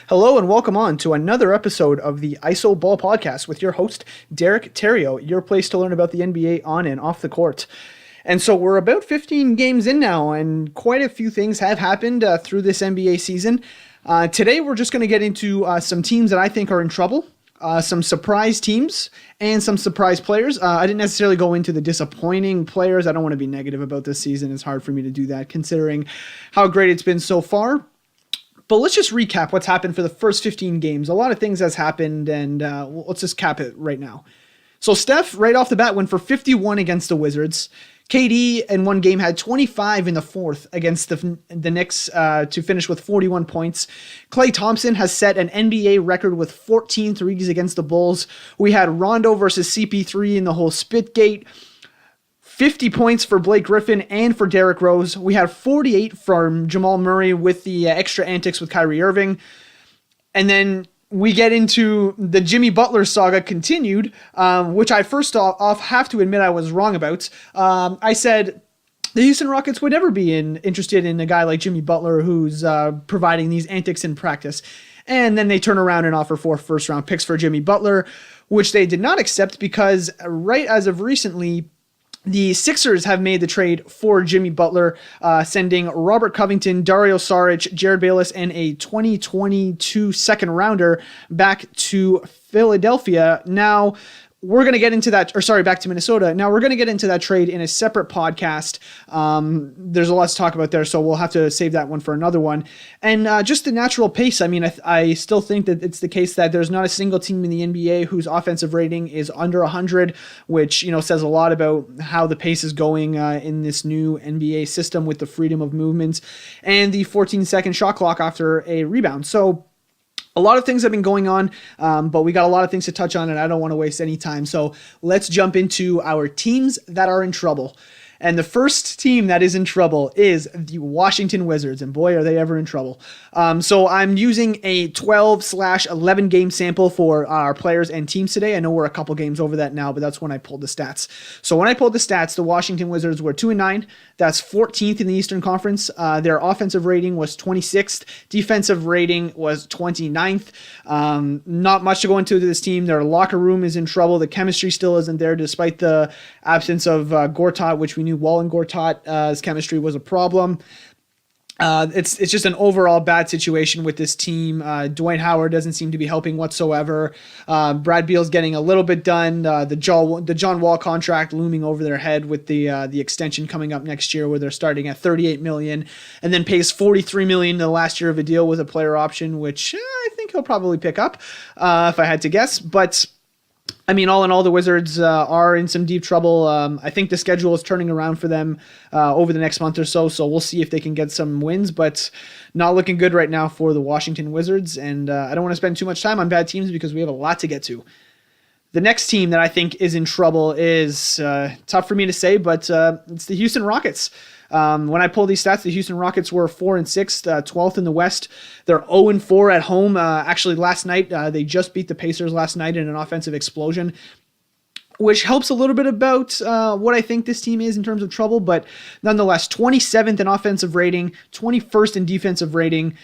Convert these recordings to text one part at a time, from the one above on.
Hello and welcome on to another episode of the ISO Ball Podcast with your host, Derek Terrio, your place to learn about the NBA on and off the court. And so we're about 15 games in now, and quite a few things have happened through this NBA season. Today we're just going to get into some teams that I think are in trouble, some surprise teams, and some surprise players. I didn't necessarily go into the disappointing players. I don't want to be negative about this season. It's hard for me to do that considering how great it's been so far. But let's just recap what's happened for the first 15 games. A lot of things has happened, and let's just cap it right now. So Steph, right off the bat, went for 51 against the Wizards. KD in one game had 25 in the fourth against the Knicks to finish with 41 points. Klay Thompson has set an NBA record with 14 threes against the Bulls. We had Rondo versus CP3 in the whole Spitgate. 50 points for Blake Griffin and for Derrick Rose. We had 48 from Jamal Murray with the extra antics with Kyrie Irving. And then we get into the Jimmy Butler saga continued, which I first off have to admit I was wrong about. I said the Houston Rockets would never be interested in a guy like Jimmy Butler who's providing these antics in practice. And then they turn around and offer 4 first-round picks for Jimmy Butler, which they did not accept because right as of recently, the Sixers have made the trade for Jimmy Butler, sending Robert Covington, Dario Saric, Jared Bayless, and a 2022 second rounder back to Philadelphia. Now, we're going to get into that, back to Minnesota. Now, we're going to get into that trade in a separate podcast. There's a lot to talk about there, so we'll have to save that one for another one. And just the natural pace, I mean, I still think that it's the case that there's not a single team in the NBA whose offensive rating is under 100, which, says a lot about how the pace is going in this new NBA system with the freedom of movement and the 14-second shot clock after a rebound. So, a lot of things have been going on, but we got a lot of things to touch on, and I don't want to waste any time. So let's jump into our teams that are in trouble. And the first team that is in trouble is the Washington Wizards, and boy, are they ever in trouble. So I'm using a 12/11 game sample for our players and teams today. I know we're a couple games over that now, but that's when I pulled the stats. So when I pulled the stats, the Washington Wizards were 2-9. That's 14th in the Eastern Conference. Their offensive rating was 26th. Defensive rating was 29th. Not much to go into this team. Their locker room is in trouble. The chemistry still isn't there, despite the absence of Gortat, which we knew Wallen Gortat's chemistry was a problem. It's just an overall bad situation with this team. Dwight Howard doesn't seem to be helping whatsoever. Brad Beal's getting a little bit done. The John Wall contract looming over their head with the extension coming up next year, where they're starting at $38 million and then pays $43 million in the last year of a deal with a player option, which I think he'll probably pick up if I had to guess. But I mean, all in all, the Wizards are in some deep trouble. I think the schedule is turning around for them over the next month or so we'll see if they can get some wins, but not looking good right now for the Washington Wizards, and I don't want to spend too much time on bad teams because we have a lot to get to. The next team that I think is in trouble is tough for me to say, but it's the Houston Rockets. When I pulled these stats, the Houston Rockets were 4-6, 12th in the West. They're 0-4 at home. Actually, last night, they just beat the Pacers last night in an offensive explosion, which helps a little bit about what I think this team is in terms of trouble, but nonetheless, 27th in offensive rating, 21st in defensive rating.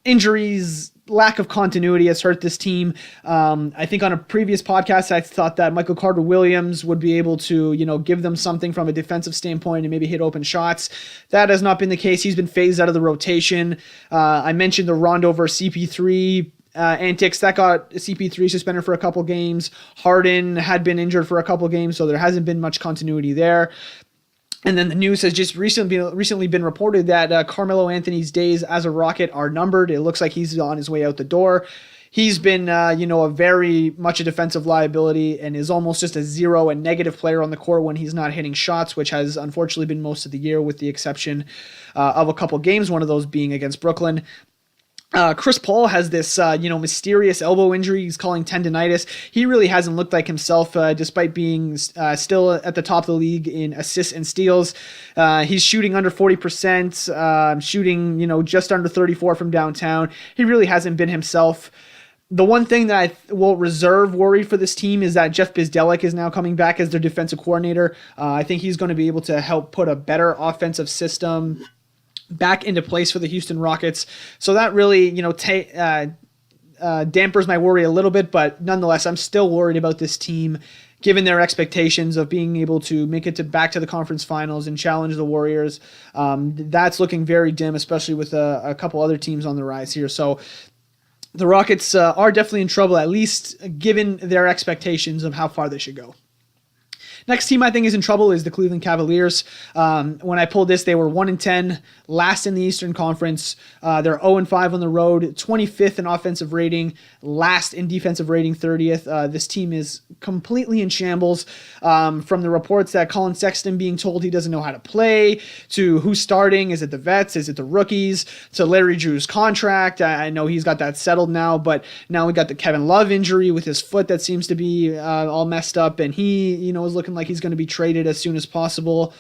Injuries, lack of continuity has hurt this team. I think on a previous podcast, I thought that Michael Carter-Williams would be able to, give them something from a defensive standpoint and maybe hit open shots. That has not been the case. He's been phased out of the rotation. I mentioned the Rondo versus CP3 antics that got CP3 suspended for a couple games. Harden had been injured for a couple games, so there hasn't been much continuity there. And then the news has just recently been reported that Carmelo Anthony's days as a Rocket are numbered. It looks like he's on his way out the door. He's been, a very much a defensive liability and is almost just a zero and negative player on the court when he's not hitting shots, which has unfortunately been most of the year with the exception of a couple games, one of those being against Brooklyn. Chris Paul has this, mysterious elbow injury. He's calling tendonitis. He really hasn't looked like himself, despite being still at the top of the league in assists and steals. He's shooting under 40%, shooting, just under 34 from downtown. He really hasn't been himself. The one thing that I will reserve worried for this team is that Jeff Bzdelik is now coming back as their defensive coordinator. I think he's going to be able to help put a better offensive system back into place for the Houston Rockets. So that really, dampers my worry a little bit, but nonetheless, I'm still worried about this team given their expectations of being able to make it back to the conference finals and challenge the Warriors. That's looking very dim, especially with a couple other teams on the rise here. So the Rockets are definitely in trouble, at least given their expectations of how far they should go. Next team I think is in trouble is the Cleveland Cavaliers. When I pulled this, they were 1-10, last in the Eastern Conference. They're 0-5 on the road, 25th in offensive rating, last in defensive rating, 30th. This team is completely in shambles. From the reports that Colin Sexton being told he doesn't know how to play, to who's starting, is it the vets, is it the rookies, to Larry Drew's contract. I know he's got that settled now, but now we got the Kevin Love injury with his foot that seems to be all messed up, and he, is looking like he's going to be traded as soon as possible.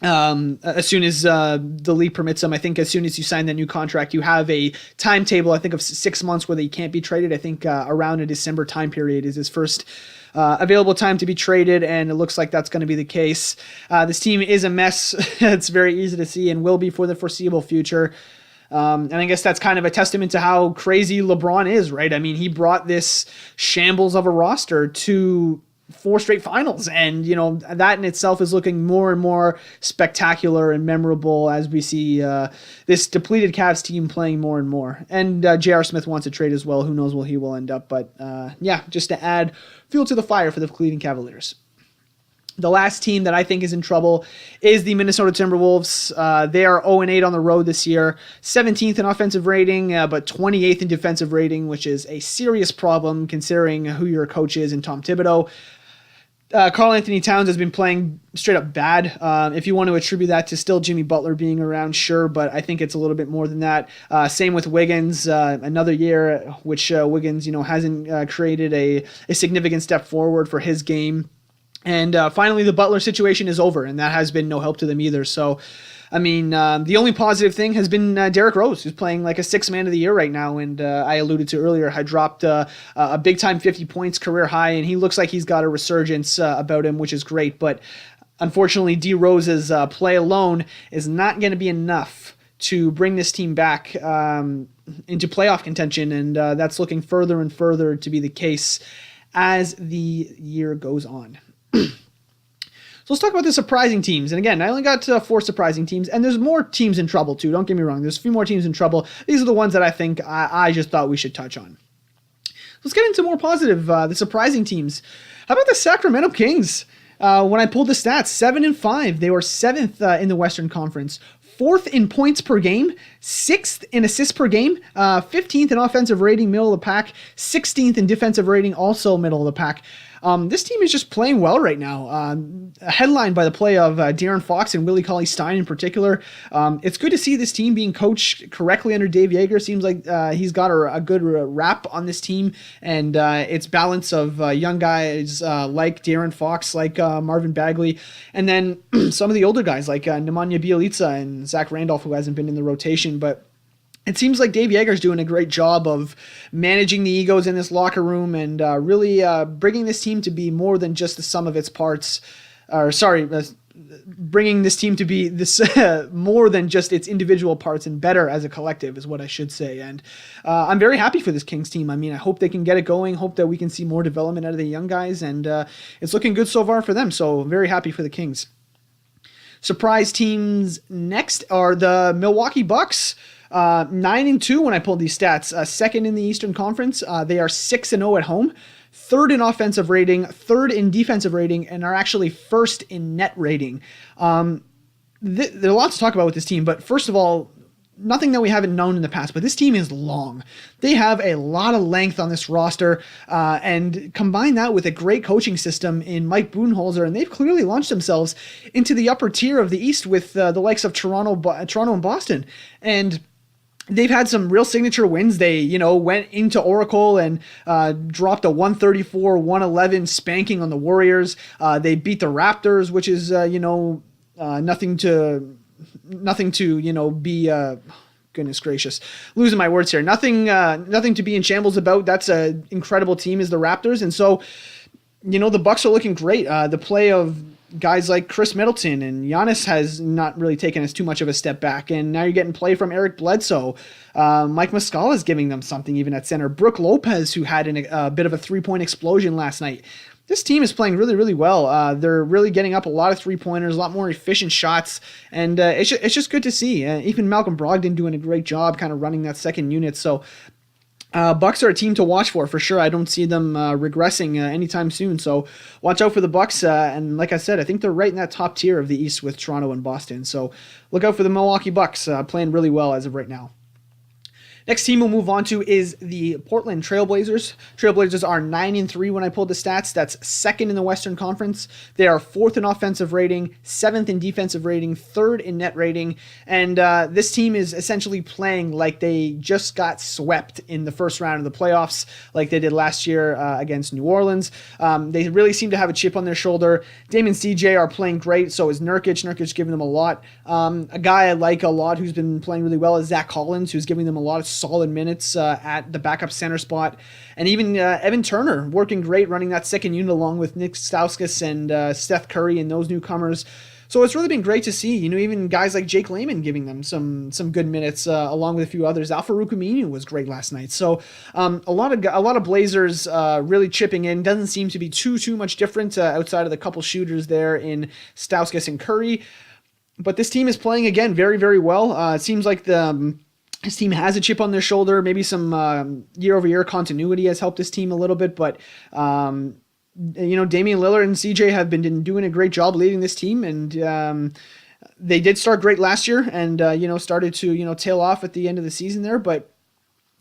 As soon as the league permits him. I think as soon as you sign that new contract, you have a timetable, I think, of 6 months where he can't be traded. I think around a December time period is his first available time to be traded, and it looks like that's going to be the case. This team is a mess. It's very easy to see and will be for the foreseeable future. And I guess that's kind of a testament to how crazy LeBron is, right? I mean, he brought this shambles of a roster to 4 straight finals, and that in itself is looking more and more spectacular and memorable as we see this depleted Cavs team playing more and more. And J.R. Smith wants to trade as well. Who knows where he will end up, but just to add fuel to the fire for the Cleveland Cavaliers. The last team that I think is in trouble is the Minnesota Timberwolves. They are 0-8 on the road this year, 17th in offensive rating, but 28th in defensive rating, which is a serious problem considering who your coach is in Tom Thibodeau. Karl Anthony Towns has been playing straight up bad. If you want to attribute that to still Jimmy Butler being around, sure, but I think it's a little bit more than that. Same with Wiggins, another year which Wiggins, hasn't created a significant step forward for his game. And finally, the Butler situation is over, and that has been no help to them either. So, I mean, the only positive thing has been Derrick Rose, who's playing like a 6th man of the year right now. And I alluded to earlier, had dropped a big-time 50 points career high, and he looks like he's got a resurgence about him, which is great. But unfortunately, D. Rose's play alone is not going to be enough to bring this team back into playoff contention, and that's looking further and further to be the case as the year goes on. So let's talk about the surprising teams. And again, I only got 4 surprising teams, and there's more teams in trouble too. Don't get me wrong. There's a few more teams in trouble. These are the ones that I think I just thought we should touch on. Let's get into more positive, the surprising teams. How about the Sacramento Kings? When I pulled the stats, 7-5. They were 7th in the Western Conference. 4th in points per game, 6th in assists per game, 15th in offensive rating, middle of the pack, 16th in defensive rating, also middle of the pack. This team is just playing well right now, headlined by the play of Darren Fox and Willie CauleyStein in particular. It's good to see this team being coached correctly under Dave Joerger. Seems like he's got a good rap on this team, and it's balance of young guys like Darren Fox, like Marvin Bagley, and then some of the older guys like Nemanja Bjelica and Zach Randolph, who hasn't been in the rotation, but it seems like Dave Joerger's doing a great job of managing the egos in this locker room and really bringing this team to be more than just the sum of its parts. Bringing this team to be this more than just its individual parts and better as a collective is what I should say. And I'm very happy for this Kings team. I mean, I hope they can get it going. Hope that we can see more development out of the young guys, and it's looking good so far for them. So very happy for the Kings. Surprise teams next are the Milwaukee Bucks. 9-2 when I pulled these stats. 2nd in the Eastern Conference. They are 6-0 at home. 3rd in offensive rating, 3rd in defensive rating, and are actually 1st in net rating. There are lots to talk about with this team, but first of all, nothing that we haven't known in the past, but this team is long. They have a lot of length on this roster, and combine that with a great coaching system in Mike Budenholzer, and they've clearly launched themselves into the upper tier of the East with the likes of Toronto and Boston. And they've had some real signature wins. They, went into Oracle and dropped a 134-111 spanking on the Warriors. They beat the Raptors, which is, nothing to be, goodness gracious, losing my words here. Nothing to be in shambles about. That's an incredible team is the Raptors. And so, the Bucks are looking great. The play of guys like Chris Middleton, and Giannis has not really taken us too much of a step back. And now you're getting play from Eric Bledsoe. Mike Muscala is giving them something even at center. Brook Lopez, who had a bit of a 3-point explosion last night. This team is playing really, really well. They're really getting up a lot of 3-pointers, a lot more efficient shots, and it's just good to see. Even Malcolm Brogdon doing a great job kind of running that second unit. So Bucks are a team to watch for sure. I don't see them regressing anytime soon. So watch out for the Bucks. And like I said, I think they're right in that top tier of the East with Toronto and Boston. So look out for the Milwaukee Bucks playing really well as of right now. Next team we'll move on to is the Portland Trailblazers. Trailblazers are 9-3 when I pulled the stats. That's second in the Western Conference. They are fourth in offensive rating, seventh in defensive rating, third in net rating. And this team is essentially playing like they just got swept in the first round of the playoffs, like they did last year against New Orleans. They really seem to have a chip on their shoulder. Dame and CJ are playing great. So is Nurkic. Nurkic giving them a lot. A guy I like a lot who's been playing really well is Zach Collins, who's giving them a lot of solid minutes at the backup center spot. And even Evan Turner working great running that second unit along with Nick Stauskas and Steph Curry and those newcomers. So it's really been great to see, even guys like Jake Layman giving them some good minutes along with a few others. Al-Farouq Aminu was great last night. So a lot of Blazers really chipping in. Doesn't seem to be too much different outside of the couple shooters there in Stauskas and Curry. But this team is playing again very, very well. It seems like this team has a chip on their shoulder. Maybe some year-over-year continuity has helped this team a little bit, but Damian Lillard and CJ have been doing a great job leading this team, and they did start great last year, and started to tail off at the end of the season there. But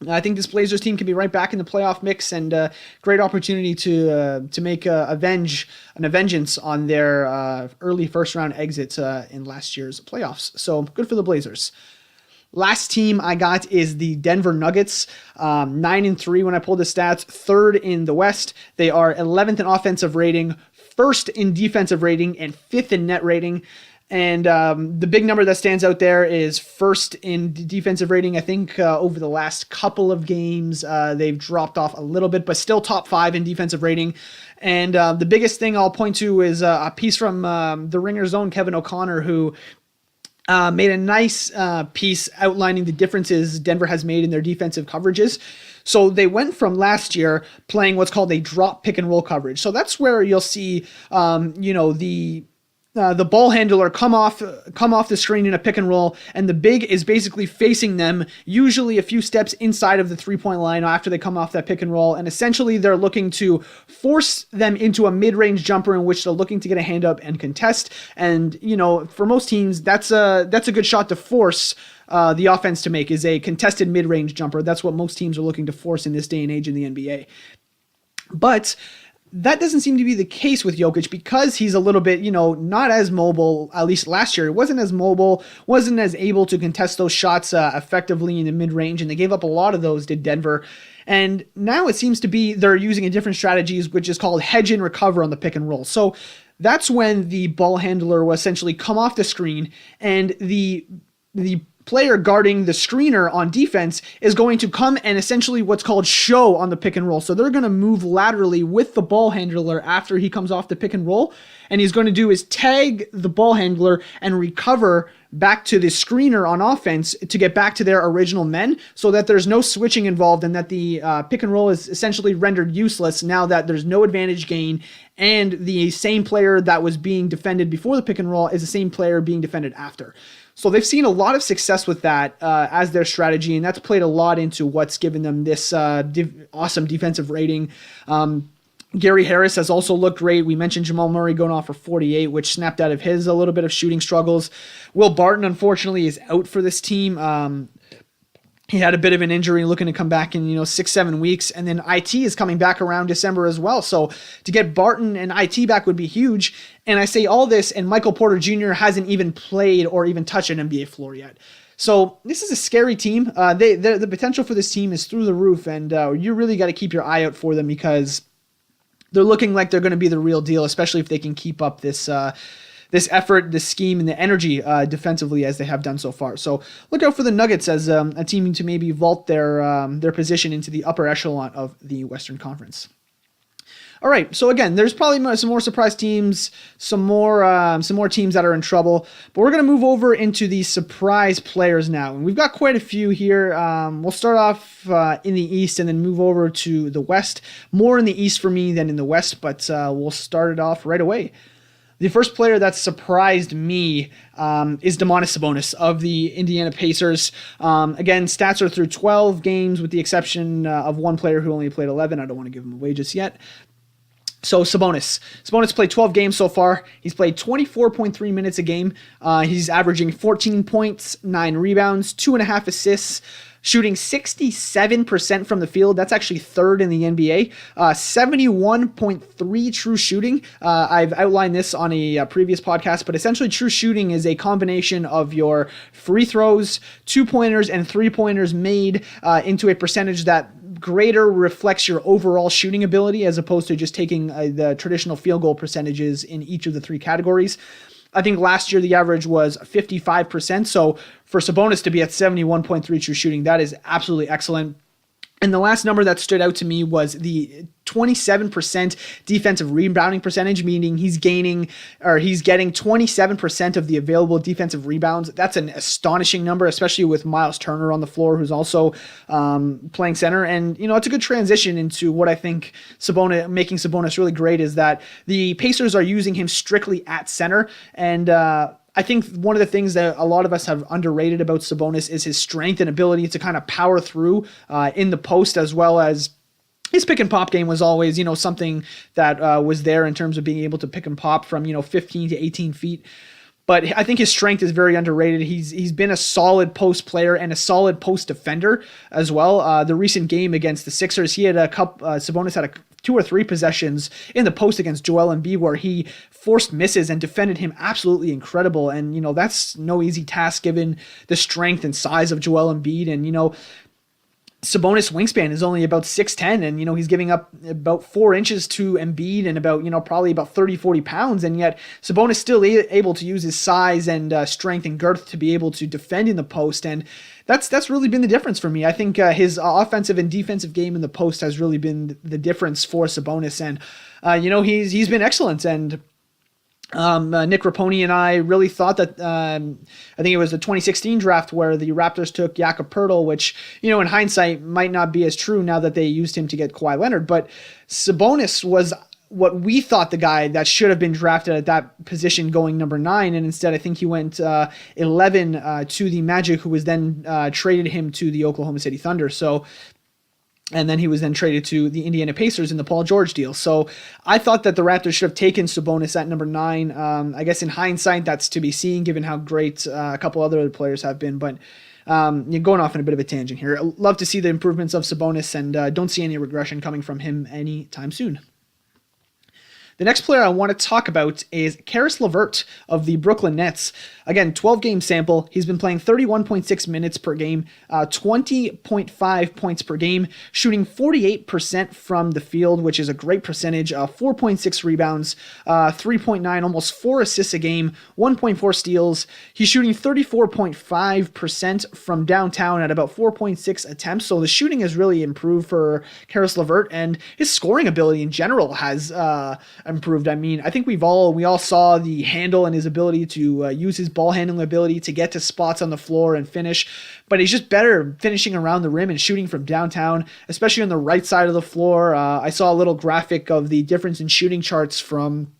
I think this Blazers team can be right back in the playoff mix, and great opportunity to make an vengeance on their early first-round exit in last year's playoffs. So good for the Blazers. Last team I got is the Denver Nuggets, 9-3 when I pulled the stats, third in the West. They are 11th in offensive rating, first in defensive rating, and fifth in net rating. And the big number that stands out there is first in defensive rating. I think over the last couple of games, they've dropped off a little bit, but still top 5 in defensive rating. And the biggest thing I'll point to is a piece from the Ringer's own Kevin O'Connor, who made a nice piece outlining the differences Denver has made in their defensive coverages. So they went from last year playing what's called a drop pick and roll coverage. So that's where you'll see, the ball handler come off the screen in a pick and roll, and the big is basically facing them, usually a few steps inside of the 3-point line after they come off that pick and roll. And essentially they're looking to force them into a mid-range jumper in which they're looking to get a hand up and contest. And, for most teams, that's a good shot to force the offense to make, is a contested mid-range jumper. That's what most teams are looking to force in this day and age in the NBA. But that doesn't seem to be the case with Jokic because he's a little bit, not as mobile, at least last year. He wasn't as mobile, wasn't as able to contest those shots effectively in the mid-range, and they gave up a lot of those, did Denver. And now it seems to be they're using a different strategy, which is called hedge and recover on the pick and roll. So that's when the ball handler will essentially come off the screen, and the player guarding the screener on defense is going to come and essentially what's called show on the pick and roll. So they're going to move laterally with the ball handler after he comes off the pick and roll. And he's going to do is tag the ball handler and recover back to the screener on offense to get back to their original men, so that there's no switching involved and that the pick and roll is essentially rendered useless now that there's no advantage gain, and the same player that was being defended before the pick and roll is the same player being defended after. So they've seen a lot of success with that as their strategy, and that's played a lot into what's given them this awesome defensive rating. Gary Harris has also looked great. We mentioned Jamal Murray going off for 48, which snapped out of his a little bit of shooting struggles. Will Barton, unfortunately, is out for this team. He had a bit of an injury, looking to come back in 6-7 weeks, and then IT is coming back around December as well. So to get Barton and IT back would be huge. And I say all this, and Michael Porter Jr. hasn't even played or even touched an NBA floor yet. So this is a scary team. The potential for this team is through the roof, and you really got to keep your eye out for them because they're looking like they're going to be the real deal, especially if they can keep up this effort, this scheme, and the energy defensively as they have done so far. So look out for the Nuggets as a team to maybe vault their position into the upper echelon of the Western Conference. All right, so again, there's probably some more surprise teams, some more teams that are in trouble, but we're going to move over into the surprise players now, and we've got quite a few here. We'll start off in the East and then move over to the West. More in the East for me than in the West, but we'll start it off right away. The first player that surprised me is Domantas Sabonis of the Indiana Pacers. Again, stats are through 12 games with the exception of one player who only played 11. I don't want to give him away just yet. So Sabonis played 12 games so far. He's played 24.3 minutes a game. He's averaging 14 points, 9 rebounds, 2.5 assists, shooting 67% from the field. That's actually third in the NBA. 71.3 true shooting. I've outlined this on a previous podcast, but essentially true shooting is a combination of your free throws, 2-pointers, and 3-pointers made into a percentage that greater reflects your overall shooting ability as opposed to just taking the traditional field goal percentages in each of the 3 categories. I think last year the average was 55%. So for Sabonis to be at 71.3 true shooting, that is absolutely excellent. And the last number that stood out to me was the 27% defensive rebounding percentage, meaning he's getting 27% of the available defensive rebounds. That's an astonishing number, especially with Miles Turner on the floor, who's also playing center. And, it's a good transition into what I think making Sabonis really great is that the Pacers are using him strictly at center. And, I think one of the things that a lot of us have underrated about Sabonis is his strength and ability to kind of power through in the post, as well as his pick and pop game was always, something that was there in terms of being able to pick and pop from, 15 to 18 feet. But I think his strength is very underrated. He's been a solid post player and a solid post defender as well. The recent game against the Sixers, he had Sabonis had 2 or 3 possessions in the post against Joel Embiid where he forced misses and defended him absolutely incredible. And, that's no easy task given the strength and size of Joel Embiid. And, Sabonis' wingspan is only about 6'10", and, he's giving up about 4 inches to Embiid and about, probably about 30, 40 pounds. And yet Sabonis still able to use his size and strength and girth to be able to defend in the post. And that's really been the difference for me. I think his offensive and defensive game in the post has really been the difference for Sabonis. And, he's been excellent. And, Nick Raponi and I really thought that I think it was the 2016 draft where the Raptors took Jakob Poeltl, which, in hindsight might not be as true now that they used him to get Kawhi Leonard. But Sabonis was what we thought the guy that should have been drafted at that position going number 9. And instead, I think he went 11 to the Magic, who was then traded him to the Oklahoma City Thunder. And then he was then traded to the Indiana Pacers in the Paul George deal. So I thought that the Raptors should have taken Sabonis at number 9. I guess in hindsight, that's to be seen given how great a couple other players have been. But you're going off in a bit of a tangent here. Love to see the improvements of Sabonis and don't see any regression coming from him anytime soon. The next player I want to talk about is Caris LeVert of the Brooklyn Nets. Again, 12-game sample. He's been playing 31.6 minutes per game, 20.5 points per game, shooting 48% from the field, which is a great percentage, 4.6 rebounds, 3.9, almost 4 assists a game, 1.4 steals. He's shooting 34.5% from downtown at about 4.6 attempts, so the shooting has really improved for Caris LeVert, and his scoring ability in general has improved. I mean, I think we all saw the handle and his ability to use his ball handling ability to get to spots on the floor and finish, but he's just better finishing around the rim and shooting from downtown, especially on the right side of the floor. I saw a little graphic of the difference in shooting charts from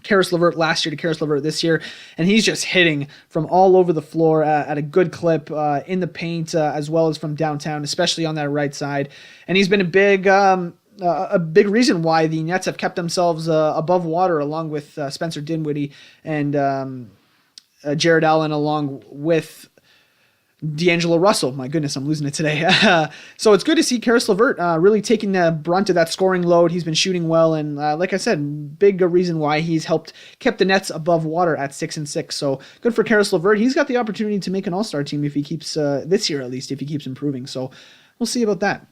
Caris LeVert last year to Caris LeVert this year, and he's just hitting from all over the floor at a good clip in the paint as well as from downtown, especially on that right side. And he's been a big reason why the Nets have kept themselves above water, along with Spencer Dinwiddie and Jared Allen, along with D'Angelo Russell. My goodness, I'm losing it today. So it's good to see Caris LeVert really taking the brunt of that scoring load. He's been shooting well, and like I said, big reason why he's kept the Nets above water at 6-6. So good for Caris LeVert. He's got the opportunity to make an All-Star team if he keeps this year, at least, if he keeps improving. So we'll see about that.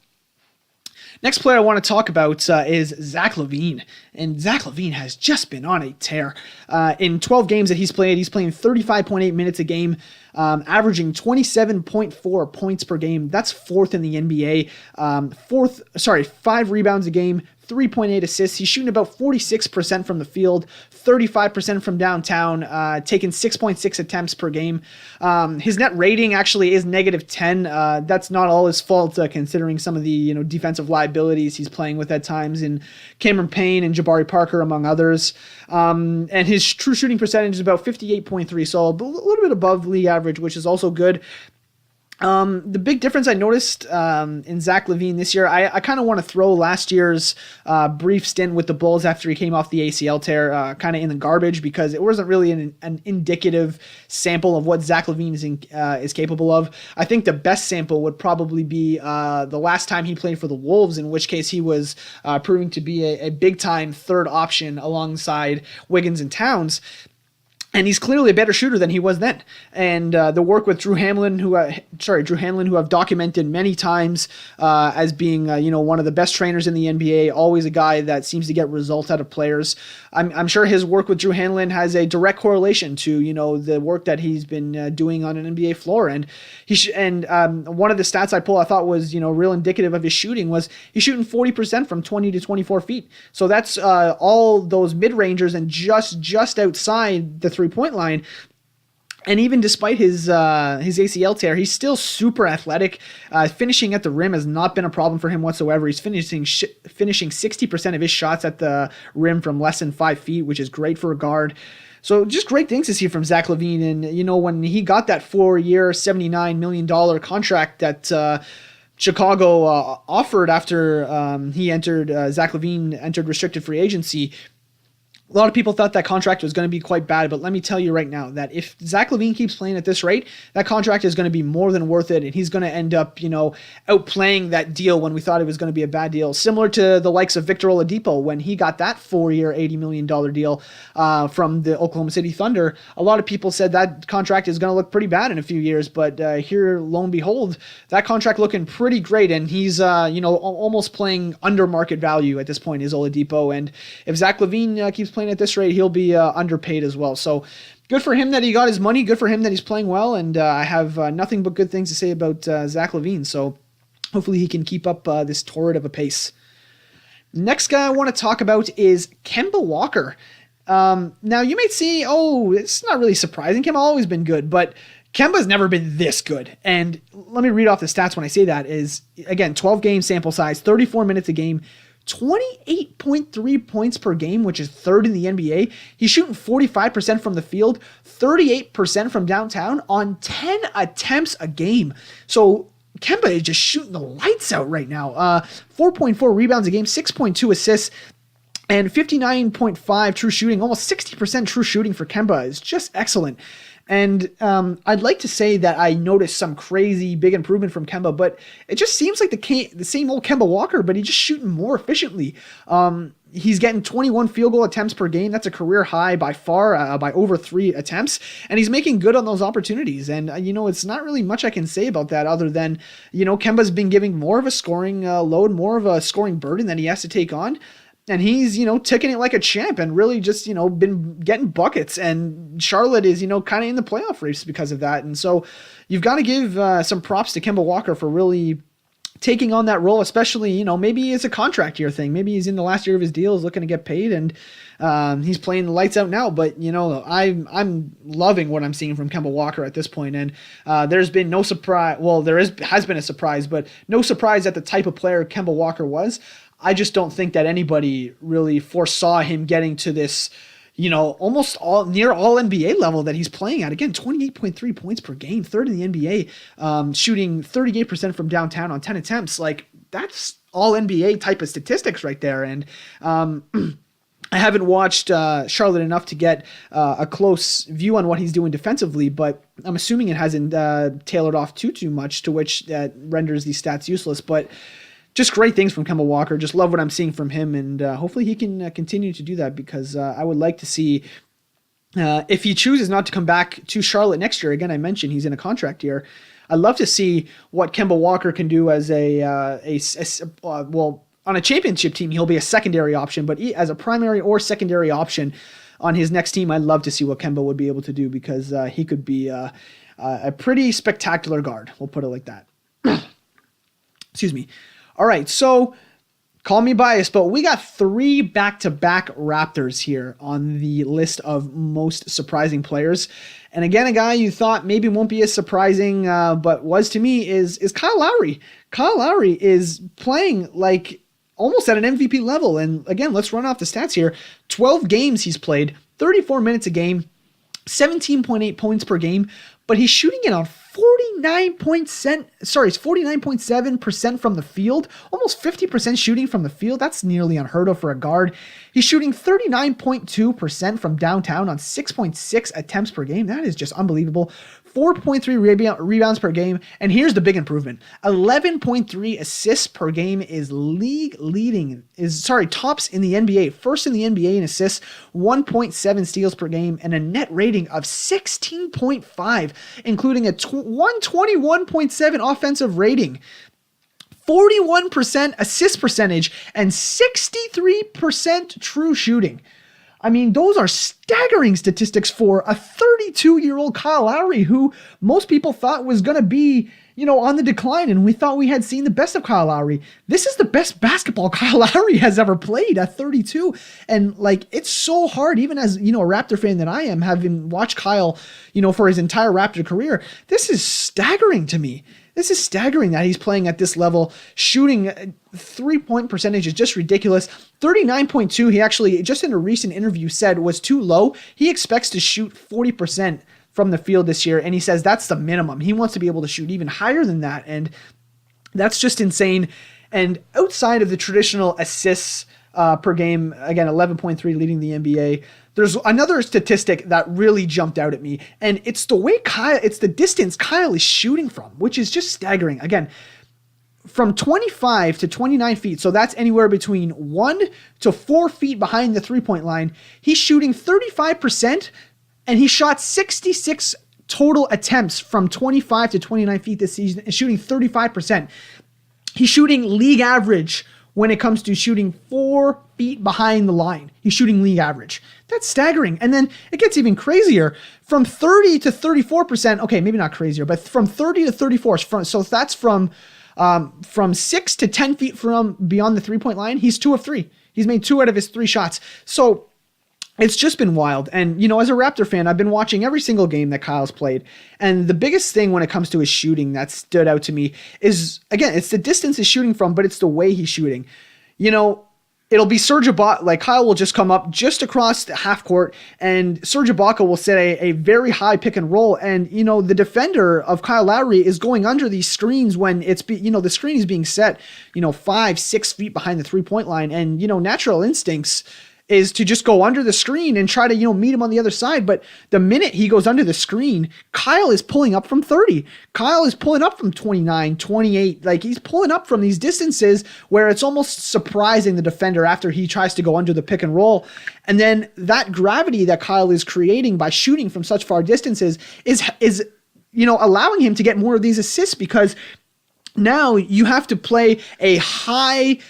Next player I want to talk about is Zach LaVine, and Zach LaVine has just been on a tear. In 12 games that he's playing 35.8 minutes a game, averaging 27.4 points per game. That's 4th in the NBA. 5 rebounds a game, 3.8 assists. He's shooting about 46% from the field, 35% from downtown, taking 6.6 attempts per game. His net rating actually is -10. That's not all his fault, considering some of the defensive liabilities he's playing with at times in Cameron Payne and Jabari Parker, among others. And his true shooting percentage is about 58.3, so a little bit above league average, which is also good. The big difference I noticed in Zach LaVine this year, I kind of want to throw last year's brief stint with the Bulls after he came off the ACL tear kind of in the garbage, because it wasn't really an indicative sample of what Zach LaVine is capable of. I think the best sample would probably be the last time he played for the Wolves, in which case he was proving to be a big-time third option alongside Wiggins and Towns. And he's clearly a better shooter than he was then. And the work with Drew Hanlon, who I've documented many times as being, one of the best trainers in the NBA, always a guy that seems to get results out of players. I'm sure his work with Drew Hanlon has a direct correlation to, the work that he's been doing on an NBA floor. And one of the stats I pulled I thought was, real indicative of his shooting was he's shooting 40% from 20 to 24 feet. So that's all those mid-rangers and just outside the three-point line. And even despite his ACL tear, he's still super athletic. Finishing at the rim has not been a problem for him whatsoever. He's finishing 60% of his shots at the rim from less than 5 feet, which is great for a guard. So just great things to see from Zach LaVine. And, when he got that 4-year, $79 million contract that Chicago offered after Zach LaVine entered restricted free agency, a lot of people thought that contract was going to be quite bad, but let me tell you right now that if Zach LaVine keeps playing at this rate, that contract is going to be more than worth it, and he's going to end up, outplaying that deal when we thought it was going to be a bad deal. Similar to the likes of Victor Oladipo when he got that 4-year, $80 million deal from the Oklahoma City Thunder. A lot of people said that contract is going to look pretty bad in a few years, but here, lo and behold, that contract looking pretty great, and he's, almost playing under market value at this point is Oladipo, and if Zach LaVine keeps playing at this rate, he'll be underpaid as well. So good for him that he got his money. Good for him that he's playing well. And I have nothing but good things to say about Zach LaVine. So hopefully he can keep up this torrid of a pace. Next guy I want to talk about is Kemba Walker. Now you might see, it's not really surprising. Kemba always been good, but Kemba's never been this good. And let me read off the stats when I say that is, again, 12 game sample size, 34 minutes a game, 28.3 points per game, which is third in the NBA. He's shooting 45% from the field, 38% from downtown on 10 attempts a game. So Kemba is just shooting the lights out right now. 4.4 rebounds a game, 6.2 assists, and 59.5 true shooting. Almost 60% true shooting for Kemba is just excellent. And I'd like to say that I noticed some crazy big improvement from Kemba, but it just seems like the same old Kemba Walker, but he's just shooting more efficiently. He's getting 21 field goal attempts per game. That's a career high by far, by over 3 attempts. And he's making good on those opportunities. And, it's not really much I can say about that other than, Kemba's been giving more of a scoring load, more of a scoring burden that he has to take on. And he's, taking it like a champ and really just, been getting buckets. And Charlotte is, kind of in the playoff race because of that. And so you've got to give some props to Kemba Walker for really taking on that role, especially, maybe it's a contract year thing. Maybe he's in the last year of his deal, is looking to get paid, and he's playing the lights out now. But, I'm loving what I'm seeing from Kemba Walker at this point. And there's been no surprise. Well, has been a surprise, but no surprise at the type of player Kemba Walker was. I just don't think that anybody really foresaw him getting to this, almost near all NBA level that he's playing at. Again, 28.3 points per game, third in the NBA, shooting 38% from downtown on 10 attempts. Like, that's all NBA type of statistics right there. And I haven't watched Charlotte enough to get a close view on what he's doing defensively, but I'm assuming it hasn't tailored off too much, to which that renders these stats useless. But just great things from Kemba Walker. Just love what I'm seeing from him, and hopefully he can continue to do that, because I would like to see, if he chooses not to come back to Charlotte next year, again, I mentioned he's in a contract year, I'd love to see what Kemba Walker can do as on a championship team. He'll be a secondary option, but as a primary or secondary option on his next team, I'd love to see what Kemba would be able to do, because he could be a pretty spectacular guard. We'll put it like that. Excuse me. All right, so Call me biased, but we got 3 back-to-back Raptors here on the list of most surprising players. And again, a guy you thought maybe won't be as surprising, but was to me, is Kyle Lowry. Kyle Lowry is playing like almost at an MVP level. And again, let's run off the stats here. 12 games he's played, 34 minutes a game, 17.8 points per game, but he's shooting it on 49.7% from the field, almost 50% shooting from the field. That's nearly unheard of for a guard. He's shooting 39.2% from downtown on 6.6 attempts per game. That is just unbelievable. 4.3 rebounds per game. And here's the big improvement. 11.3 assists per game is tops in the NBA. First in the NBA in assists, 1.7 steals per game, and a net rating of 16.5, including a 121.7 offensive rating. 41% assist percentage and 63% true shooting. I mean, those are staggering statistics for a 32-year-old Kyle Lowry, who most people thought was going to be, on the decline, and we thought we had seen the best of Kyle Lowry. This is the best basketball Kyle Lowry has ever played at 32, and it's so hard, even as, a Raptor fan that I am, having watched Kyle, for his entire Raptor career. This is staggering to me. This is staggering that he's playing at this level. Shooting 3-point percentage is just ridiculous. 39.2, he actually, just in a recent interview, said was too low. He expects to shoot 40% from the field this year, and he says that's the minimum. He wants to be able to shoot even higher than that, and that's just insane. And outside of the traditional assists per game, again, 11.3 leading the NBA, there's another statistic that really jumped out at me, and it's the distance Kyle is shooting from, which is just staggering. Again, from 25 to 29 feet, so that's anywhere between 1 to 4 feet behind the three-point line, he's shooting 35%, and he shot 66 total attempts from 25 to 29 feet this season, and shooting 35%. He's shooting league average when it comes to shooting 4 feet behind the line. He's shooting league average. That's staggering. And then it gets even crazier. From 30 to 34%, okay, maybe not crazier, but from 30 to 34, so that's from 6 to 10 feet from beyond the three-point line, he's 2 of 3. He's made 2 out of his 3 shots. So it's just been wild. And, as a Raptor fan, I've been watching every single game that Kyle's played. And the biggest thing when it comes to his shooting that stood out to me is, again, it's the distance he's shooting from, but it's the way he's shooting. It'll be Serge Ibaka, Kyle will just come up just across the half court, and Serge Ibaka will set a very high pick and roll. And, the defender of Kyle Lowry is going under these screens when the screen is being set, 5-6 feet behind the 3-point line. And, natural instincts is to just go under the screen and try to, meet him on the other side. But the minute he goes under the screen, Kyle is pulling up from 30. Kyle is pulling up from 29, 28. He's pulling up from these distances where it's almost surprising the defender after he tries to go under the pick and roll. And then that gravity that Kyle is creating by shooting from such far distances is allowing him to get more of these assists, because now you have to play a high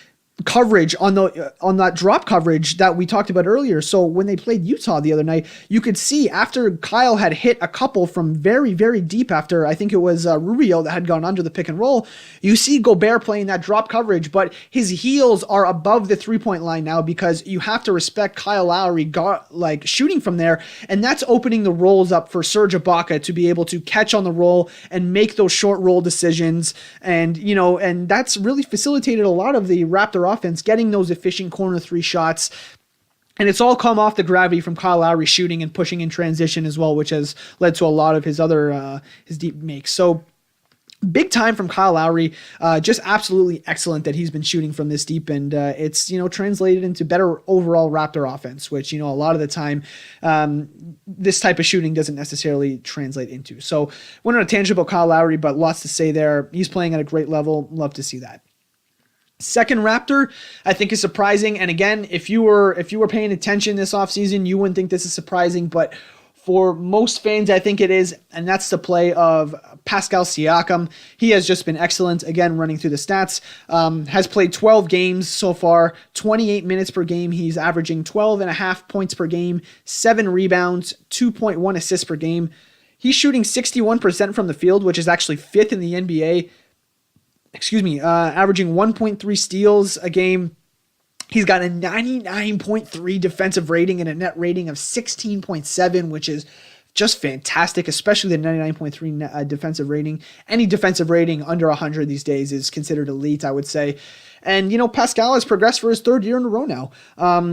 coverage on that drop coverage that we talked about earlier. So when they played Utah the other night, you could see after Kyle had hit a couple from very, very deep, after I think it was Rubio that had gone under the pick and roll, you see Gobert playing that drop coverage, but his heels are above the 3-point line now, because you have to respect Kyle Lowry shooting from there, and that's opening the rolls up for Serge Ibaka to be able to catch on the roll and make those short roll decisions. And and that's really facilitated a lot of the Raptor offense, getting those efficient corner 3 shots. And it's all come off the gravity from Kyle Lowry shooting and pushing in transition as well, which has led to a lot of his other his deep makes. So big time from Kyle Lowry. Just absolutely excellent that he's been shooting from this deep, and it's translated into better overall Raptor offense, which a lot of the time this type of shooting doesn't necessarily translate into. So went on a tangent about Kyle Lowry, but lots to say there. He's playing at a great level. Love to see that. Second Raptor, I think, is surprising. And again, if you were paying attention this offseason, you wouldn't think this is surprising, but for most fans, I think it is, and that's the play of Pascal Siakam. He has just been excellent. Again, running through the stats, has played 12 games so far, 28 minutes per game. He's averaging 12.5 points per game, 7 rebounds, 2.1 assists per game. He's shooting 61% from the field, which is actually 5th in the NBA. Averaging 1.3 steals a game, He's got a 99.3 defensive rating and a net rating of 16.7, which is just fantastic, especially the 99.3 defensive rating. Any defensive rating under 100 these days is considered elite, I would say. And, Pascal has progressed for his third year in a row now.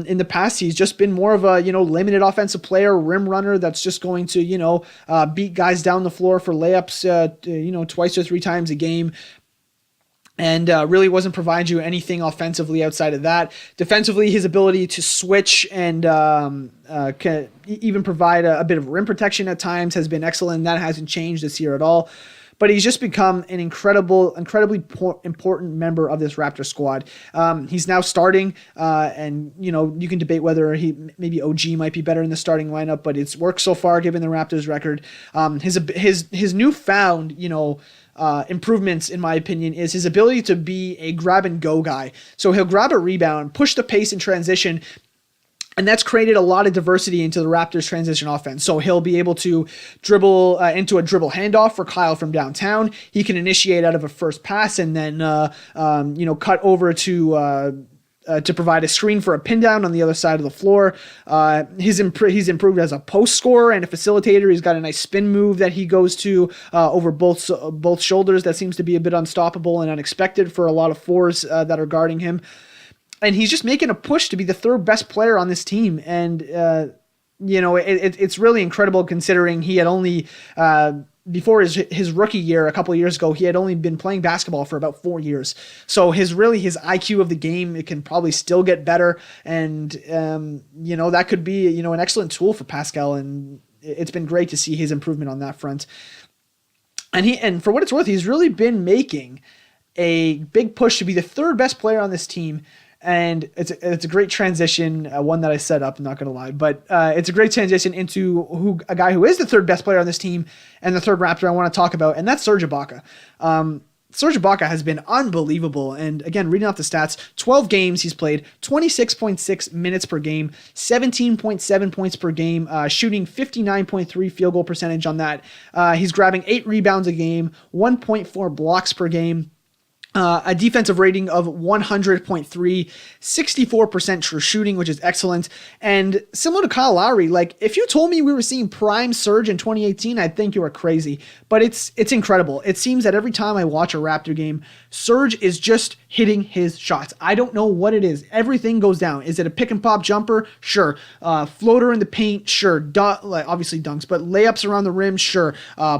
In the past, he's just been more of a, limited offensive player, rim runner that's just going to, beat guys down the floor for layups, twice or three times a game. And really wasn't providing you anything offensively outside of that. Defensively, his ability to switch and can even provide a bit of rim protection at times has been excellent. That hasn't changed this year at all. But he's just become an incredibly important member of this Raptors squad. He's now starting, and you can debate whether maybe OG might be better in the starting lineup, but it's worked so far given the Raptors record. His newfound, improvements, in my opinion, is his ability to be a grab and go guy. So he'll grab a rebound, push the pace in transition, and that's created a lot of diversity into the Raptors transition offense. So he'll be able to dribble into a dribble handoff for Kyle from downtown. He can initiate out of a first pass and then cut over to provide a screen for a pin down on the other side of the floor. He's improved as a post scorer and a facilitator. He's got a nice spin move that he goes to over both shoulders that seems to be a bit unstoppable and unexpected for a lot of fours that are guarding him. And he's just making a push to be the third best player on this team. And, it's really incredible considering he had only, before his rookie year, a couple of years ago, he had only been playing basketball for about 4 years. So his IQ of the game, it can probably still get better. And, that could be, an excellent tool for Pascal. And it's been great to see his improvement on that front. And for what it's worth, he's really been making a big push to be the third best player on this team. And it's a great transition, one that I set up, I'm not going to lie, but it's a great transition into a guy who is the third best player on this team and the third Raptor I want to talk about, and that's Serge Ibaka. Serge Ibaka has been unbelievable, and again, reading off the stats, 12 games he's played, 26.6 minutes per game, 17.7 points per game, shooting 59.3 field goal percentage on that. He's grabbing 8 rebounds a game, 1.4 blocks per game, a defensive rating of 100.3, 64% true shooting, which is excellent. And similar to Kyle Lowry, if you told me we were seeing prime Serge in 2018, I'd think you were crazy. But it's incredible. It seems that every time I watch a Raptor game, Serge is just hitting his shots. I don't know what it is. Everything goes down. Is it a pick and pop jumper? Sure. Floater in the paint? Sure. Obviously dunks, but layups around the rim? Sure.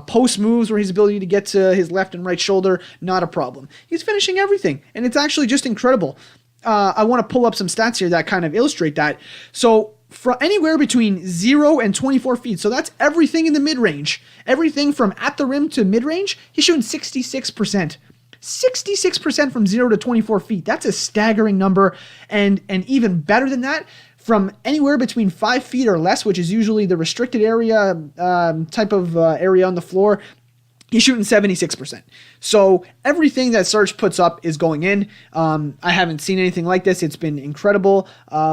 Post moves where his ability to get to his left and right shoulder? Not a problem. He's finishing everything, and it's actually just incredible. I want to pull up some stats here that kind of illustrate that. So for anywhere between 0 and 24 feet, so that's everything in the mid-range, everything from at the rim to mid-range, he's shooting 66%. 66% from 0 to 24 feet. That's a staggering number, and even better than that, from anywhere between 5 feet or less, which is usually the restricted area type of area on the floor, he's shooting 76%. So everything that Serge puts up is going in. I haven't seen anything like this. It's been incredible.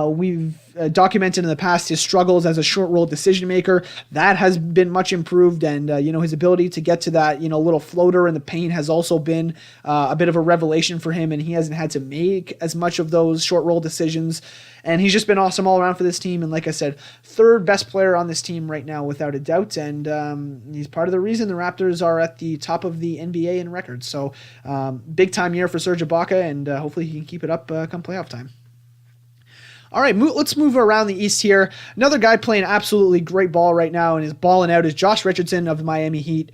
We've documented in the past his struggles as a short roll decision maker. That has been much improved. And, his ability to get to that, little floater in the paint has also been a bit of a revelation for him. And he hasn't had to make as much of those short roll decisions. And he's just been awesome all around for this team. And like I said, third best player on this team right now, without a doubt. And he's part of the reason the Raptors are at the top of the NBA in records. So big time year for Serge Ibaka, and hopefully he can keep it up come playoff time. All right, let's move around the East here. Another guy playing absolutely great ball right now and is balling out is Josh Richardson of the Miami Heat.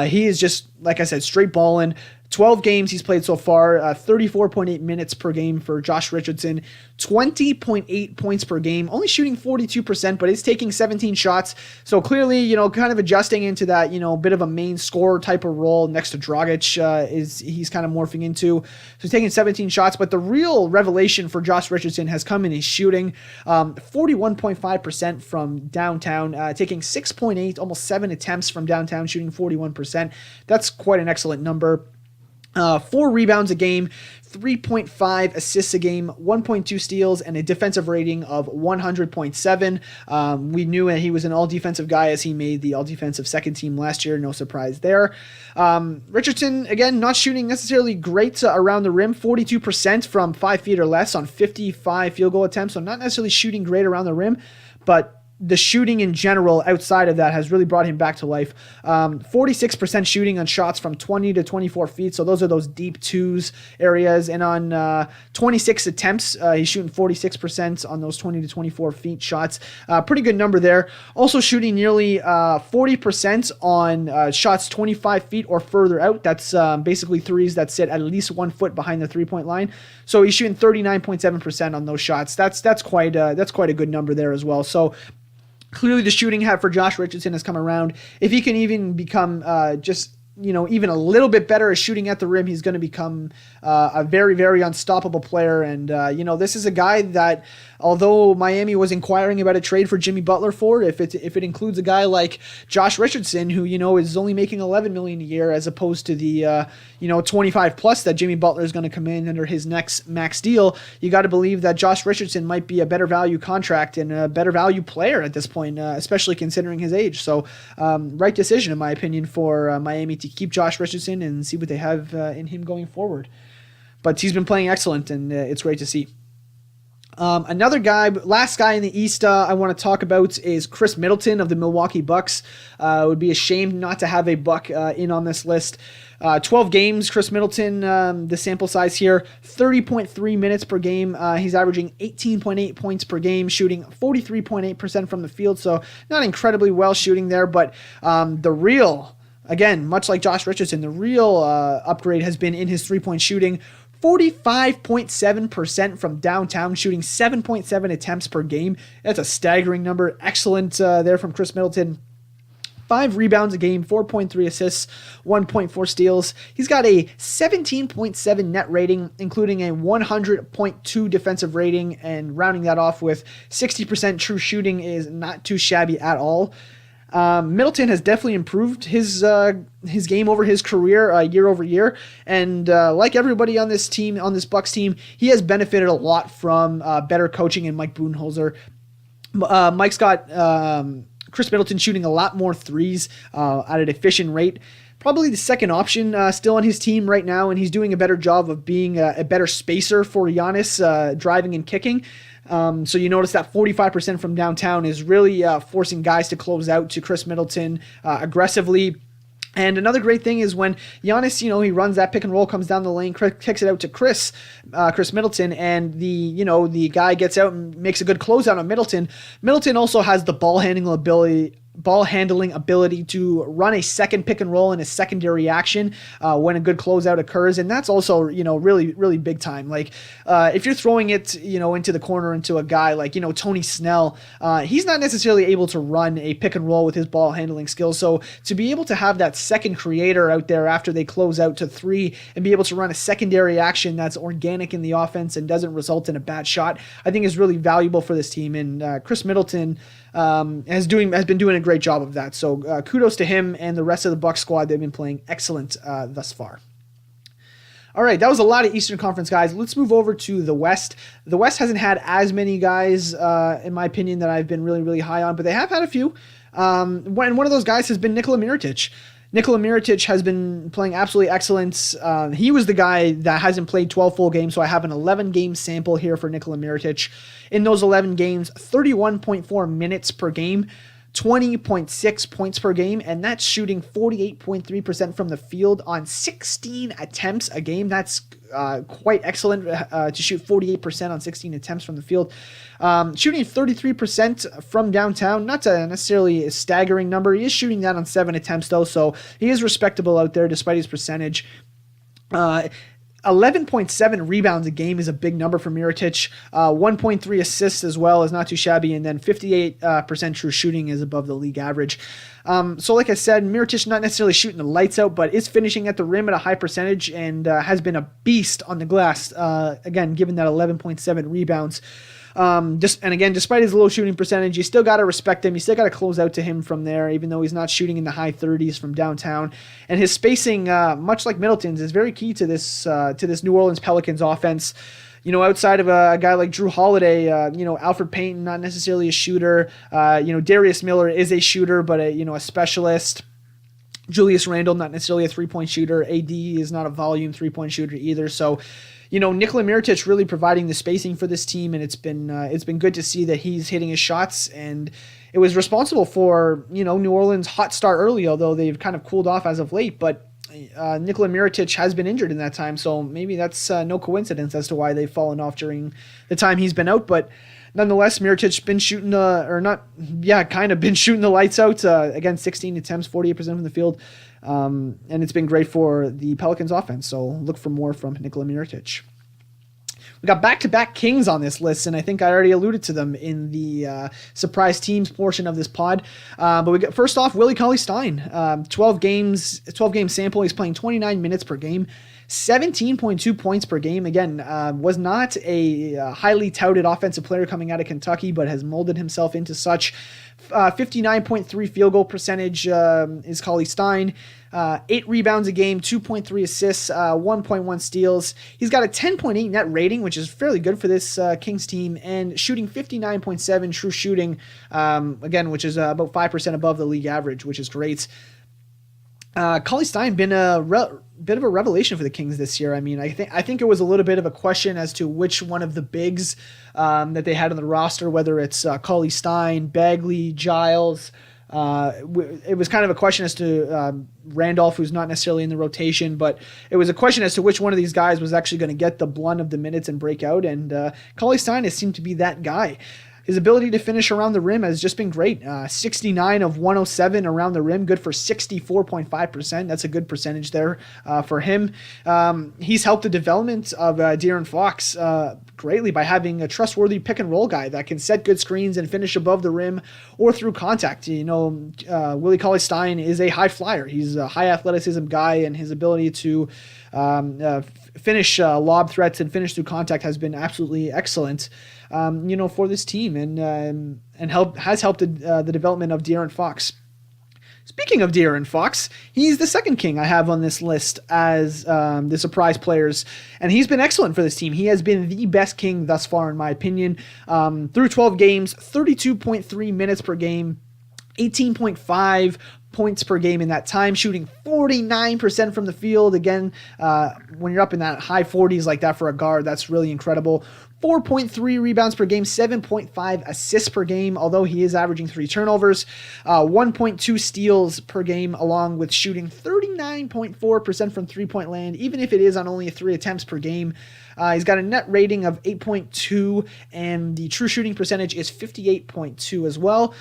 He is just, like I said, straight balling. 12 games he's played so far, 34.8 minutes per game for Josh Richardson, 20.8 points per game, only shooting 42%, but he's taking 17 shots. So clearly, kind of adjusting into that, bit of a main scorer type of role next to Dragic he's kind of morphing into. So he's taking 17 shots, but the real revelation for Josh Richardson has come in his shooting, 41.5% from downtown, taking 6.8, almost 7 attempts from downtown, shooting 41%. That's quite an excellent number. 4 rebounds a game, 3.5 assists a game, 1.2 steals, and a defensive rating of 100.7. We knew he was an all-defensive guy as he made the all-defensive second team last year. No surprise there. Richardson, again, not shooting necessarily great around the rim, 42% from 5 feet or less on 55 field goal attempts, so not necessarily shooting great around the rim, but the shooting in general outside of that has really brought him back to life. 46% shooting on shots from 20 to 24 feet. So those are those deep twos areas. And on 26 attempts, he's shooting 46% on those 20 to 24 feet shots. Pretty good number there. Also shooting nearly 40% on shots 25 feet or further out. That's basically threes that sit at least 1 foot behind the 3-point line. So he's shooting 39.7% on those shots. That's quite a good number there as well. So clearly the shooting for Josh Richardson has come around. If he can even become even a little bit better at shooting at the rim, he's going to become a very, very unstoppable player. And, this is a guy that, although Miami was inquiring about a trade for Jimmy Butler for, if it includes a guy like Josh Richardson, who, is only making $11 million a year as opposed to the, 25 plus that Jimmy Butler is going to come in under his next max deal, you got to believe that Josh Richardson might be a better value contract and a better value player at this point, especially considering his age. So, right decision, in my opinion, for Miami to keep Josh Richardson and see what they have in him going forward. But he's been playing excellent, and it's great to see. Another guy, last guy in the East I want to talk about is Chris Middleton of the Milwaukee Bucks. It would be a shame not to have a Buck in on this list. 12 games, Chris Middleton, the sample size here, 30.3 minutes per game. He's averaging 18.8 points per game, shooting 43.8% from the field, so not incredibly well shooting there, but again, much like Josh Richardson, the real upgrade has been in his three-point shooting. 45.7% from downtown, shooting 7.7 attempts per game. That's a staggering number. Excellent there from Chris Middleton. 5 rebounds a game, 4.3 assists, 1.4 steals. He's got a 17.7 net rating, including a 100.2 defensive rating, and rounding that off with 60% true shooting is not too shabby at all. Middleton has definitely improved his game over his career year over year, and like everybody on this team, on this Bucks team, he has benefited a lot from better coaching and Mike Budenholzer. Mike's got Chris Middleton shooting a lot more threes at an efficient rate. Probably the second option still on his team right now, and he's doing a better job of being a better spacer for Giannis, driving and kicking. So you notice that 45% from downtown is really forcing guys to close out to Chris Middleton aggressively. And another great thing is when Giannis, he runs that pick and roll, comes down the lane, kicks it out to Chris Middleton, and the guy gets out and makes a good closeout on Middleton. Middleton also has the ball handling ability to run a second pick and roll in a secondary action when a good closeout occurs, and that's also really, really big time. Like if you're throwing it into the corner into a guy like Tony Snell, he's not necessarily able to run a pick and roll with his ball handling skills. So to be able to have that second creator out there after they close out to 3 and be able to run a secondary action that's organic in the offense and doesn't result in a bad shot, I think is really valuable for this team. And Chris Middleton has been doing a great job of that. So kudos to him and the rest of the Bucks squad. They've been playing excellent thus far. All right, that was a lot of Eastern Conference guys. Let's move over to the West. The West hasn't had as many guys, in my opinion, that I've been really, really high on, but they have had a few. One of those guys has been Nikola Mirotic. Nikola Mirotic has been playing absolutely excellent. He was the guy that hasn't played 12 full games, so I have an 11-game sample here for Nikola Mirotic. In those 11 games, 31.4 minutes per game, 20.6 points per game, and that's shooting 48.3% from the field on 16 attempts a game. That's quite excellent to shoot 48% on 16 attempts from the field. Shooting 33% from downtown, not necessarily a staggering number. He is shooting that on 7 attempts though, so he is respectable out there despite his percentage. 11.7 rebounds a game is a big number for Mirotic. 1.3 assists as well is not too shabby, and then 58% true shooting is above the league average. So like I said, Mirotic not necessarily shooting the lights out, but is finishing at the rim at a high percentage and has been a beast on the glass, again, given that 11.7 rebounds. Despite his low shooting percentage, you still got to respect him. You still got to close out to him from there, even though he's not shooting in the high 30s from downtown. And his spacing, much like Middleton's, is very key to this New Orleans Pelicans offense. Outside of a guy like Drew Holiday, Alfred Payton, not necessarily a shooter. Darius Miller is a shooter, but a specialist. Julius Randle, not necessarily a three-point shooter. AD is not a volume three-point shooter either. So, Nikola Mirotic really providing the spacing for this team, and it's been good to see that he's hitting his shots, and it was responsible for New Orleans' hot start early, although they've kind of cooled off as of late. But Nikola Mirotic has been injured in that time, so maybe that's no coincidence as to why they've fallen off during the time he's been out. But nonetheless, Mirotic's been shooting been shooting the lights out. Again, 16 attempts, 48% from the field, and it's been great for the Pelicans offense. So look for more from Nikola Mirotic. We got back-to-back Kings on this list, and I think I already alluded to them in the surprise teams portion of this pod. But we got first off Willie CauleyStein, 12 game sample. He's playing 29 minutes per game, 17.2 points per game. Again, was not a highly touted offensive player coming out of Kentucky, but has molded himself into such. 59.3 field goal percentage is CauleyStein. 8 rebounds a game, 2.3 assists, 1.1 steals. He's got a 10.8 net rating, which is fairly good for this Kings team, and shooting 59.7 true shooting, which is about 5% above the league average, which is great. CauleyStein been a bit of a revelation for the Kings this year. I mean, I think it was a little bit of a question as to which one of the bigs that they had on the roster, whether it's CauleyStein, Bagley, Giles. It was kind of a question as to Randolph, who's not necessarily in the rotation, but it was a question as to which one of these guys was actually going to get the blunt of the minutes and break out, and CauleyStein has seemed to be that guy. His ability to finish around the rim has just been great. 69 of 107 around the rim, good for 64.5%. That's a good percentage there for him. He's helped the development of Darren Fox greatly by having a trustworthy pick-and-roll guy that can set good screens and finish above the rim or through contact. Willie CauleyStein is a high flyer. He's a high athleticism guy, and his ability to finish lob threats and finish through contact has been absolutely excellent. For this team, and has helped the development of Darren Fox. Speaking of Darren Fox, he's the second King I have on this list as the surprise players, and he's been excellent for this team. He has been the best King thus far, in my opinion. Through 12 games, 32.3 minutes per game, 18.5 points per game in that time, shooting 49% from the field. Again, when you're up in that high 40s like that for a guard, that's really incredible. 4.3 rebounds per game, 7.5 assists per game, although he is averaging 3 turnovers, 1.2 steals per game, along with shooting 39.4% from three-point land, even if it is on only 3 attempts per game. He's got a net rating of 8.2, and the true shooting percentage is 58.2 as well.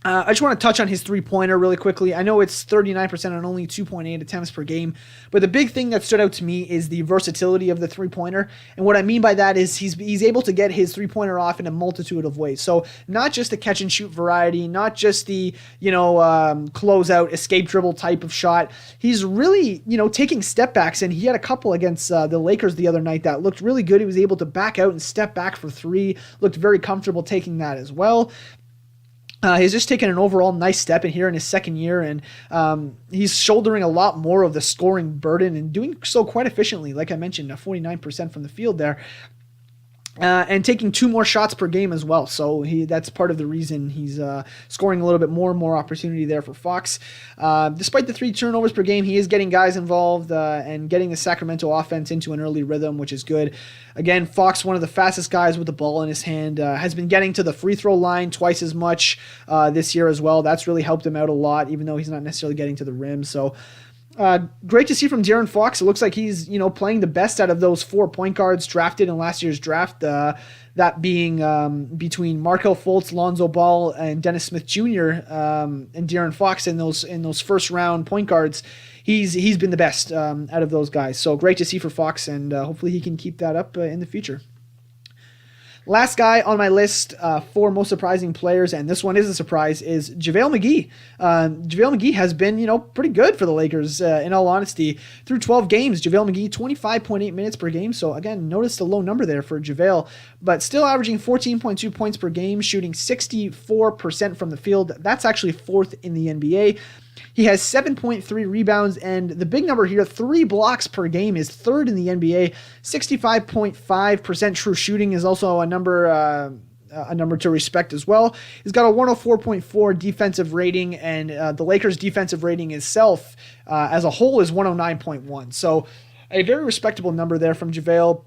I just want to touch on his three-pointer really quickly. I know it's 39% on only 2.8 attempts per game, but the big thing that stood out to me is the versatility of the three-pointer. And what I mean by that is he's able to get his three-pointer off in a multitude of ways. So not just the catch-and-shoot variety, not just the close-out, escape dribble type of shot. He's really taking step backs, and he had a couple against the Lakers the other night that looked really good. He was able to back out and step back for 3. Looked very comfortable taking that as well. He's just taken an overall nice step in here in his second year, and he's shouldering a lot more of the scoring burden and doing so quite efficiently. Like I mentioned, 49% from the field there. And taking 2 more shots per game as well. So that's part of the reason he's scoring a little bit more opportunity there for Fox. Despite the 3 turnovers per game, he is getting guys involved and getting the Sacramento offense into an early rhythm, which is good. Again, Fox, one of the fastest guys with the ball in his hand, has been getting to the free throw line twice as much this year as well. That's really helped him out a lot, even though he's not necessarily getting to the rim. So great to see from Darren Fox. It looks like he's, playing the best out of those 4 point guards drafted in last year's draft. That being between Markelle Fultz, Lonzo Ball, and Dennis Smith Jr. And Darren Fox in those first round point guards. He's been the best out of those guys. So great to see for Fox, and hopefully he can keep that up in the future. Last guy on my list for most surprising players, and this one is a surprise, is JaVale McGee. JaVale McGee has been, pretty good for the Lakers, in all honesty. Through 12 games, JaVale McGee, 25.8 minutes per game. So, again, notice the low number there for JaVale, but still averaging 14.2 points per game, shooting 64% from the field. That's actually fourth in the NBA. He has 7.3 rebounds, and the big number here, 3 blocks per game, is third in the NBA. 65.5% true shooting is also a number to respect as well. He's got a 104.4 defensive rating, and the Lakers' defensive rating itself as a whole is 109.1. So a very respectable number there from JaVale.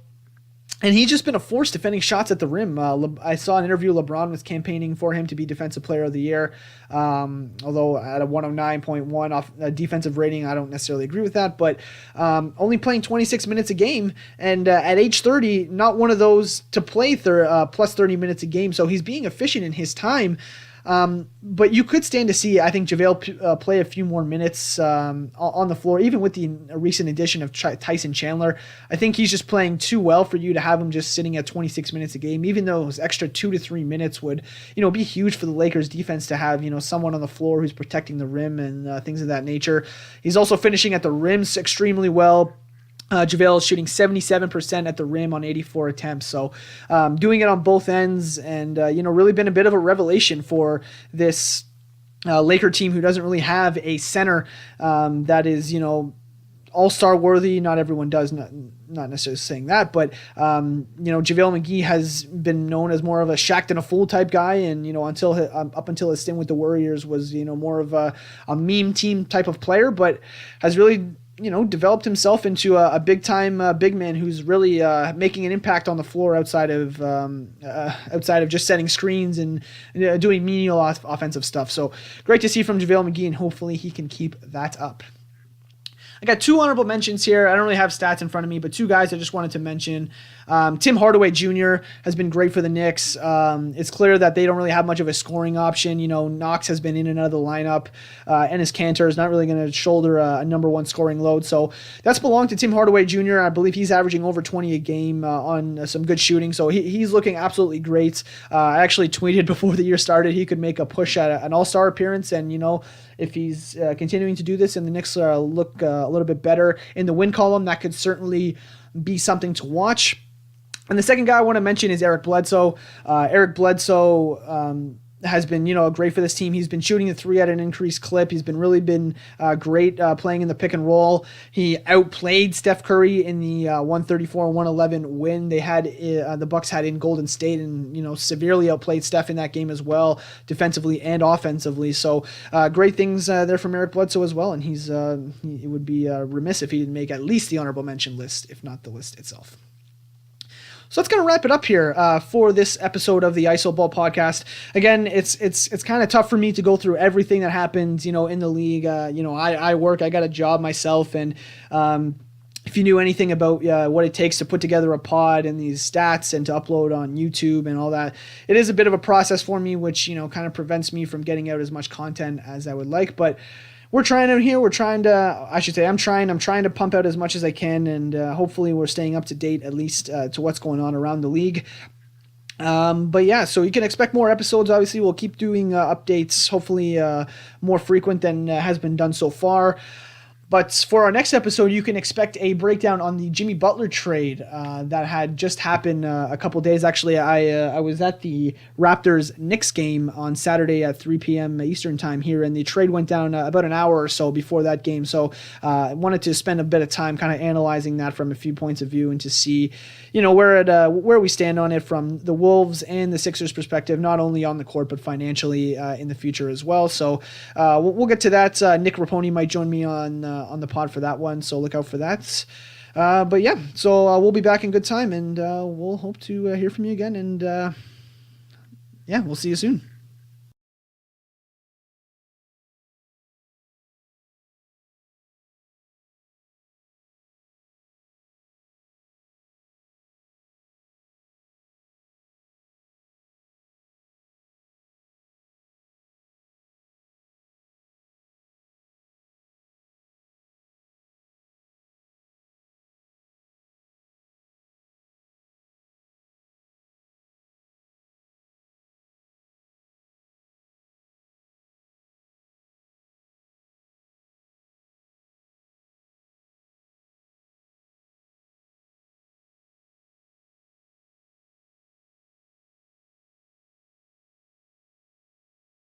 And he's just been a force defending shots at the rim. I saw an interview. LeBron was campaigning for him to be Defensive Player of the Year. Although at a 109.1 off defensive rating, I don't necessarily agree with that. But only playing 26 minutes a game. And at age 30, not one of those to play plus 30 minutes a game. So he's being efficient in his time. But you could stand to see, I think, JaVale play a few more minutes on the floor, even with the recent addition of Tyson Chandler. I think he's just playing too well for you to have him just sitting at 26 minutes a game, even though his extra 2 to 3 minutes would, be huge for the Lakers defense to have, someone on the floor who's protecting the rim and things of that nature. He's also finishing at the rims extremely well. JaVale is shooting 77% at the rim on 84 attempts. So doing it on both ends and, really been a bit of a revelation for this Laker team who doesn't really have a center that is, all-star worthy. Not everyone does, not necessarily saying that, but, JaVale McGee has been known as more of a Shaq than a fool type guy. And, up until his stint with the Warriors was, more of a meme team type of player, but has really developed himself into a big-time big man who's really making an impact on the floor outside of just setting screens and doing menial offensive stuff. So great to see from JaVale McGee, and hopefully he can keep that up. I got 2 honorable mentions here. I don't really have stats in front of me, but 2 guys I just wanted to mention. Tim Hardaway Jr. has been great for the Knicks. It's clear that they don't really have much of a scoring option. Knox has been in and out of the lineup. Enes Kanter is not really going to shoulder a number 1 scoring load. So that's belonged to Tim Hardaway Jr. I believe he's averaging over 20 a game on some good shooting. So he's looking absolutely great. I actually tweeted before the year started he could make a push at an all-star appearance. And, if he's continuing to do this and the Knicks look a little bit better in the win column, that could certainly be something to watch. And the second guy I want to mention is Eric Bledsoe. Eric Bledsoe has been, great for this team. He's been shooting the 3 at an increased clip. He's really been great playing in the pick and roll. He outplayed Steph Curry in the 134-111 win they had. The Bucks had in Golden State, and severely outplayed Steph in that game as well, defensively and offensively. So great things there from Eric Bledsoe as well. And he would be remiss if he didn't make at least the honorable mention list, if not the list itself. So that's going to wrap it up here for this episode of the ISO Ball podcast. Again, it's kind of tough for me to go through everything that happens, in the league. I work, I got a job myself, and if you knew anything about what it takes to put together a pod and these stats and to upload on YouTube and all that, it is a bit of a process for me, which, kind of prevents me from getting out as much content as I would like. But we're trying out here. I'm trying to pump out as much as I can, and hopefully we're staying up to date, at least to what's going on around the league. But yeah, so you can expect more episodes. Obviously, we'll keep doing updates, hopefully more frequent than has been done so far. But for our next episode, you can expect a breakdown on the Jimmy Butler trade that had just happened a couple days. Actually, I was at the Raptors-Knicks game on Saturday at 3 p.m. Eastern time here, and the trade went down about an hour or so before that game. So I wanted to spend a bit of time kind of analyzing that from a few points of view and to see, where we stand on it from the Wolves and the Sixers perspective, not only on the court but financially in the future as well. So we'll get to that. Nick Raponi might join me on the pod for that one, so look out for that. But yeah, so we'll be back in good time, and we'll hope to hear from you again, and yeah, we'll see you soon.